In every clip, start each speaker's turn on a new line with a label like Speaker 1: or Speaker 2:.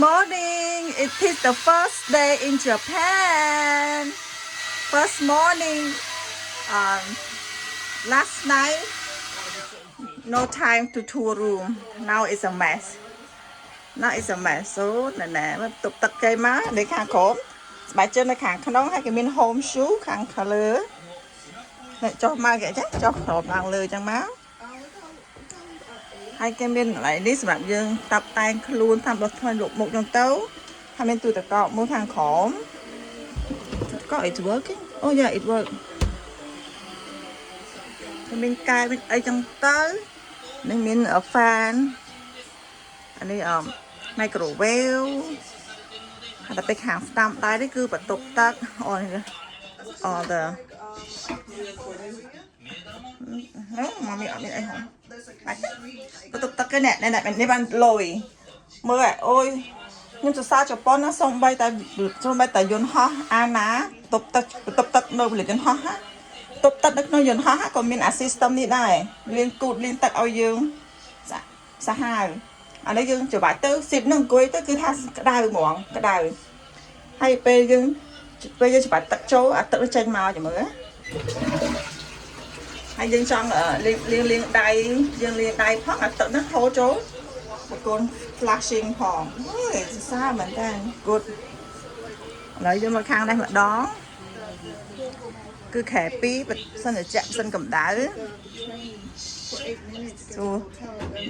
Speaker 1: Morning. It is the first day in Japan. First morning. Um, last night, no time to tour room. Now it's a mess. Now it's a mess. So ណែតុបទឹកគេមកនៅខាងក្រោមស្បែកជើងនៅខាងក្នុងហើយគេមាន home shoe ខាងខាងលើចុះមកគេចាចុះក្រោមឡើងលើចឹងមកហើយគេមានកន្លែងនេះសម្រាប់យើងតាប់តែងខ្លួនតាមដុសថ្មីលុបមុខចឹងទៅហើយមានទូទឹកកកមួយខាងក្រោមក៏ it's working oh yeah it work មានកែមានអីចឹងទៅនេះមាន fan អានេះmicrowave ហើយតែទៅខាងស្ដាំដែរនេះគឺបន្ទប់ទឹកអូthe មកមានអត់មានអីហងបន្ទប់ទឹកគេនេះបានលុយមើលអូយខ្ញុំសរសើរជប៉ុនណាសូម្បីតែយន្តហោះអាណាបន្ទប់ទឹកនៅផលិតយន្តហោះបន្ទប់ទឹកនៅក្នុងយន្តហោះក៏មានអា system នេះដែរលាងគូតលាងទឹកឲ្យយើងសាហាវអានេះយើងច្របាច់ទៅស៊ីបនឹងអង្គុយទៅគឺថាក្តៅហ្មងក្តៅហើយពេលយើងច្របាច់ទឹកចូលអាទឹកnóចេញមកចាំមើលហើយយើងចង់លាងដៃយើងលាងដៃផងអាទឹកហ្នឹងហូរចូលបកូន flashing ផងអើយសរសើរមែនតើ good ឥឡូវយើងមកខាងនេះម្ដងគឺខែ2បើសិនតែចាក់សិនកម្ដៅចូល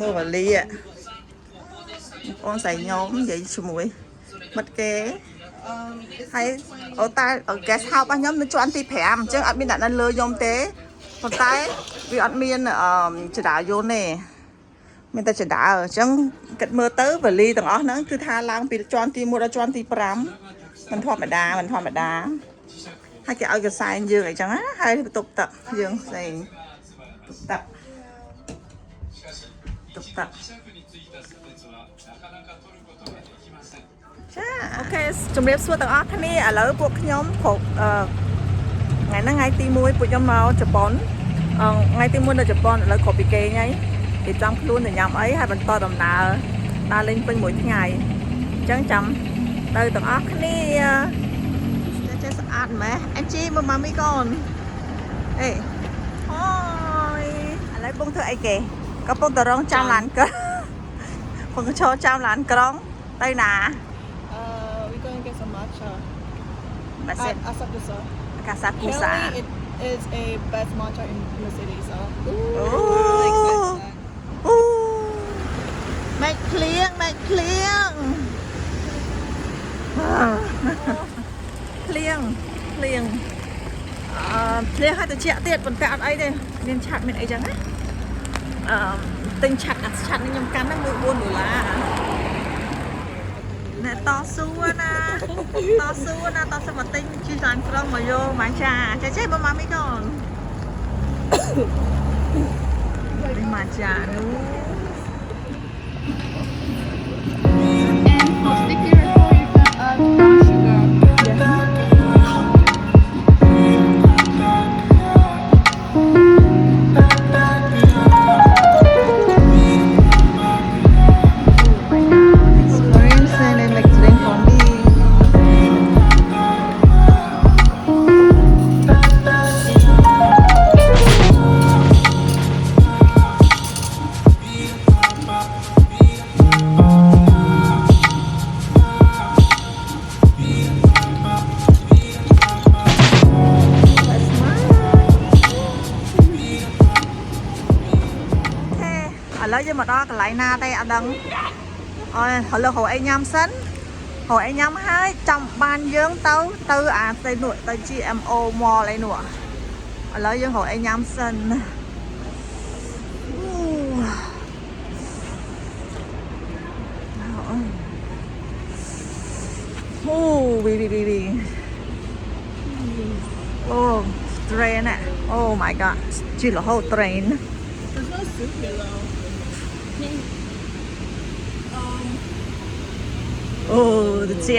Speaker 1: មើលវ៉ាលីបងស្រីញោមនិយាយជាមួយមិត្តគេហើយអូតែ guest house របស់ខ្ញុំនៅជាន់ទី5អញ្ចឹងអត់មានអ្នកណាលើខ្ញុំទេប៉ុន្តែវាអត់មានចដាយន្តទេមានតែចដាអញ្ចឹងគិតមើលទៅវ៉ាលីទាំងអស់ហ្នឹងគឺថាឡើងពីជាន់ទី1ដល់ជាន់ទី5មិនធម្មតាហើយគេឲ្យកសែងយើងអីចឹងណាហើយបន្ទប់ទឹកយើងផ្សេងទឹកចាអូខេជំរាបសួរទាំងអស់គ្នាឥឡូវពួកខ្ញុំគ្រប់ថ្ងៃហ្នឹងថ្ងៃទី1ពួកខ្ញុំមកជប៉ុនថ្ងៃទី1នៅជប៉ុនឥឡូវគ្រប់ពីគេហើយគេចង់ខ្លួនទៅញ៉ាំអីហើយបន្តដំណើរដើរលេងពេញមួយថ្ងៃអញ្ចឹងចាំទៅទាំងអស់គ្នាចេះស្អាតម៉េះអញជីមើលម៉ាមីកូនអេអូយឥឡូវបងធ្វើអីគេកំពុងតែរងចាំឡានក្រុងបងឈរចាំឡានក្រុងទៅណា
Speaker 2: we're going to get some matcha
Speaker 1: That's it.
Speaker 2: Asakusa.
Speaker 1: Asakusa.
Speaker 2: Apparently, it is a best matcha in the city, so.
Speaker 1: Ooh. Make clear. clear ឲ្យទៅជាក់ទៀតប៉ុន្តែអត់អីទេមានឆាត់មានអីចឹងណាទិញឆាត់នេះខ្ញុំកាន់ហ្នឹង$4ណែតស៊ូណាមកទិញជីសានក្រុងមកយកមកចាចេះបងម៉ាមីកូនទិញមកចានោះ
Speaker 3: And for sticky refill, you can add brown sugar.
Speaker 1: Experience and they make drink for me.ឥឡូវយើងមកដល់កន្លែងណាទេអត់ដឹងអូយឥឡូវហៅអីញ៉ាំសិនហៅអីញ៉ាំហើយចាំបានយើងទៅអាទៅនោះទៅ GMO Mall អីនោះឥឡូវយើងហៅអីញ៉ាំសិនអូវីអូ train อ่ะ oh my god ជីរហូត train
Speaker 2: There's no soup here, though.
Speaker 1: oh ទៅជា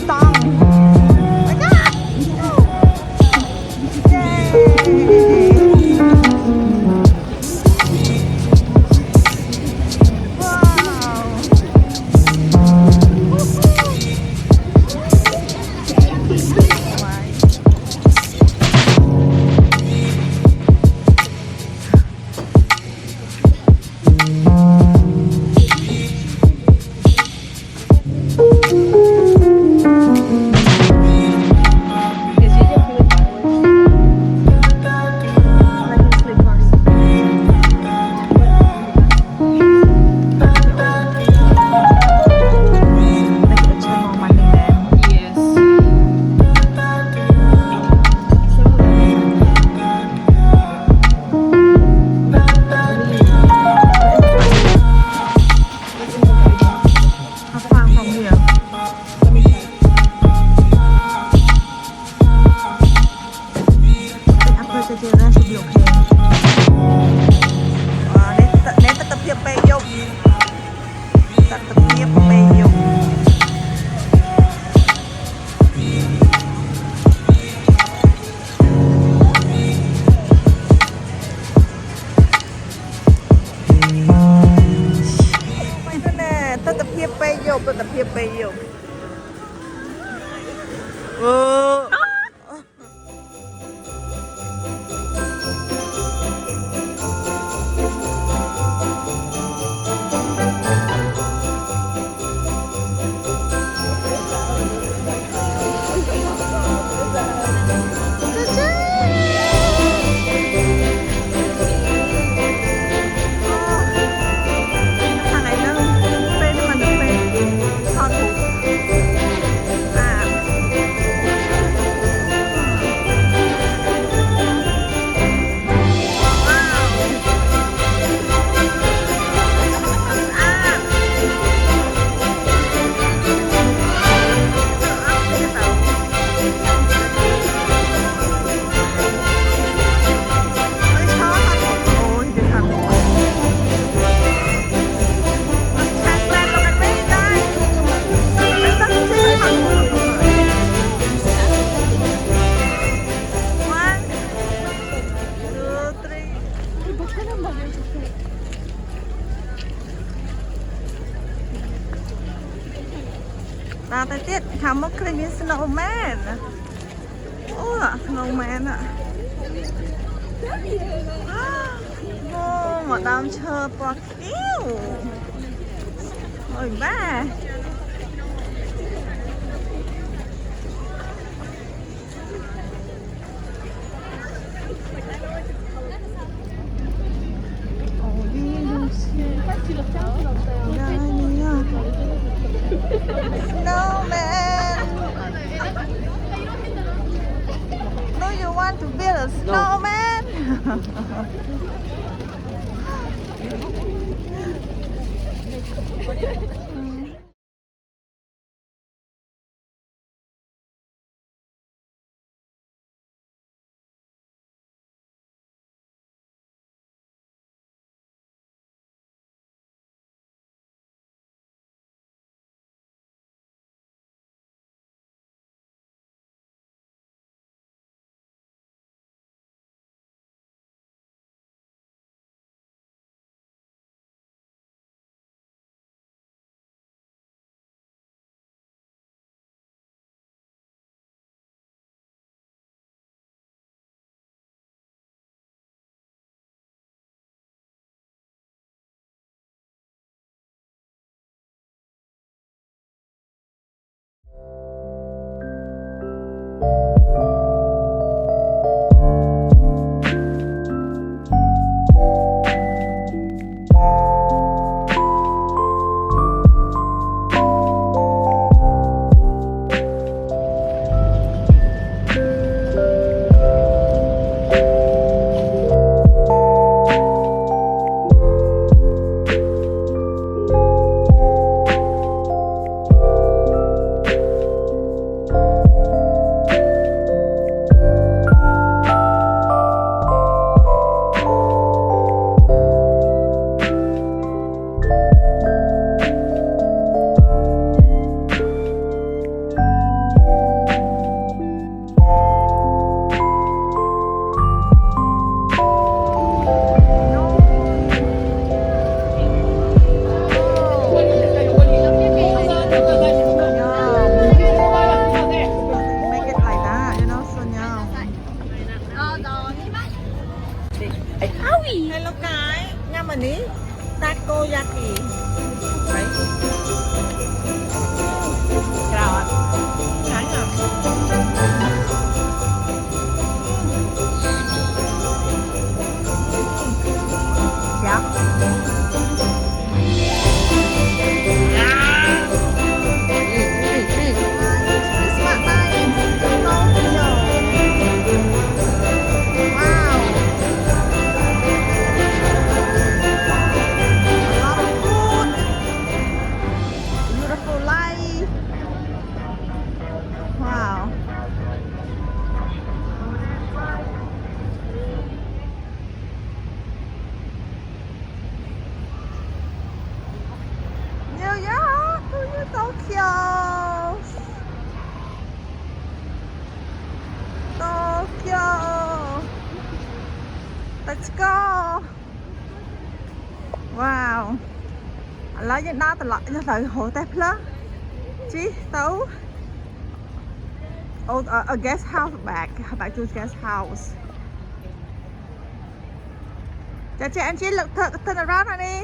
Speaker 1: song. Oh my God! Yay! Wow! Wow.
Speaker 2: Is Gigi feeling violent?
Speaker 1: Let him sleep first. Like a channel money man.
Speaker 2: Yes.
Speaker 1: How far from here?
Speaker 2: Let me try.
Speaker 1: After the dinner should be okay. Nét tập hiệp bê dục. Tập hiệp bê dục. Nè, tập hiệp bê dục, tập hiệp bê dục. Thằng này nó phê nhưng mà nó phê thon thục. À. Và tới tiết khá mất cái những snowman. Ủa, snowman ạ. Ô, một đám chờ bọc yêu. Ôi ba. Snowman. Do you want to build a snowman? Wow. New York, New Tokyo. Tokyo. Let's go. Wow. ឥឡូវយើងដើរត្រឡប់ទៅហូតេផ្លើជីទៅ a guest house back to guest house ចា Angie look turn around honey